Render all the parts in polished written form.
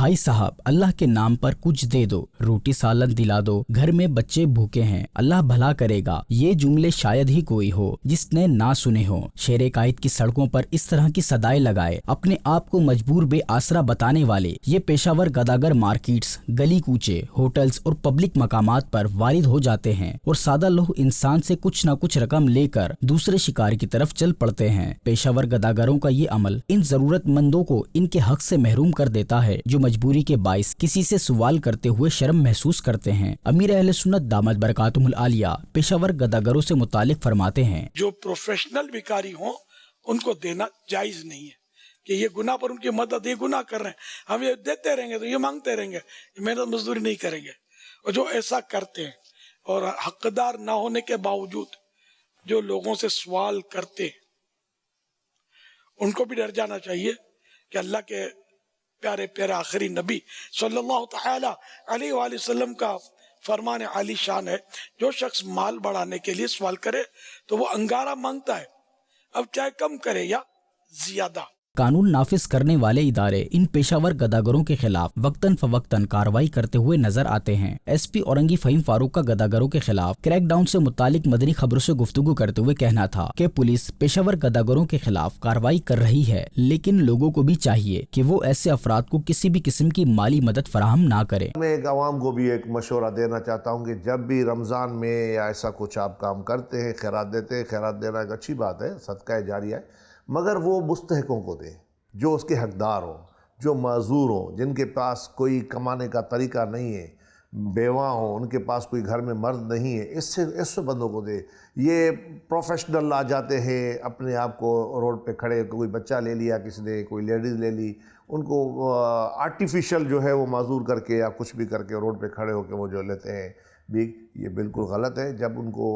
भाई साहब अल्लाह के नाम पर कुछ दे दो, रोटी सालन दिला दो, घर में बच्चे भूखे हैं, अल्लाह भला करेगा। ये जुमले शायद ही कोई हो जिसने ना सुने हो। शेर कायद की सड़कों पर इस तरह की सदाएं लगाए अपने आप को मजबूर बे आसरा बताने वाले ये पेशावर गदागर मार्केट्स, गली कूचे, होटल्स और पब्लिक मकामात पर वारिद हो जाते हैं और सादा लोह इंसान से कुछ न कुछ रकम लेकर दूसरे शिकार की तरफ चल पड़ते हैं। पेशावर गदागरों का ये अमल इन जरूरतमंदों को इनके हक से महरूम कर देता है जो मजबूरी के बाइस किसी से सवाल करते हुए शर्म महसूस करते हैं। अमीर अहले सुन्नत दामद बरकातुहुल आलिया पेशावर गदागरों से मुतालिक फरमाते हैं, जो प्रोफेशनल भिखारी हों उनको देना जायज नहीं है कि ये गुनाह पर उनकी मदद, ये गुनाह कर रहे हैं, हम ये देते रहेंगे तो ये मांगते रहेंगे, ये मेहनत मजदूरी नहीं करेंगे। और जो ऐसा करते हैं और हकदार ना होने के बावजूद जो लोगों से सवाल करते हैं उनको भी डर जाना चाहिए कि अल्लाह के प्यारे प्यारे आखिरी नबी सल्लल्लाहु तआला अलैहि वसल्लम का फरमान आली शान है, जो शख्स माल बढ़ाने के लिए सवाल करे तो वो अंगारा मांगता है, अब चाहे कम करे या ज्यादा। कानून नाफिज करने वाले इदारे इन पेशावर गदागरों के खिलाफ वक्तन फवक्तन कार्रवाई करते हुए नजर आते हैं। एसपी औरंगी फहीम फारूक का गदागरों के खिलाफ क्रैकडाउन से मुतालिक मदनी खबरों से गुफ्तगू करते हुए कहना था कि पुलिस पेशावर गदागरों के खिलाफ कार्रवाई कर रही है, लेकिन लोगों को भी चाहिए कि वो ऐसे अफराद को किसी भी किस्म की माली मदद फराहम ना करे। मैं एक आवाम को भी एक मशवरा देना चाहता हूँ कि जब भी रमज़ान में या ऐसा कुछ आप काम करते हैं, खैरात देते हैं, खैरात देना एक अच्छी बात है, सदका जारिया है, मगर वो मुस्तहिकों को दे जो उसके हकदार हों, जो माजूर हों, जिनके पास कोई कमाने का तरीका नहीं है, बेवा हों, उनके पास कोई घर में मर्द नहीं है, इससे बंदों को दे। ये प्रोफेशनल आ जाते हैं, अपने आप को रोड पे खड़े, कोई बच्चा ले लिया किसी ने, कोई लेडीज़ ले ली, उनको आर्टिफिशियल जो है वो माजूर करके या कुछ भी करके रोड पे खड़े होकर वो जो लेते हैं भी, ये बिल्कुल गलत है। जब उनको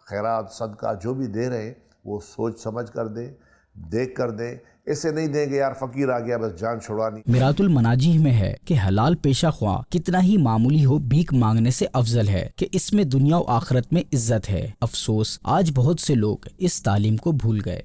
खैरात सदका जो भी दे रहे हैं वो सोच समझ कर दें, देख कर दें, ऐसे नहीं देंगे यार फकीर आ गया बस जान छुड़वानी। मिरातुल मनाजीह में है कि हलाल पेशा ख्वाह कितना ही मामूली हो भीख मांगने से अफजल है कि इसमें दुनिया और आखिरत में इज्जत है। अफसोस आज बहुत से लोग इस तालीम को भूल गए।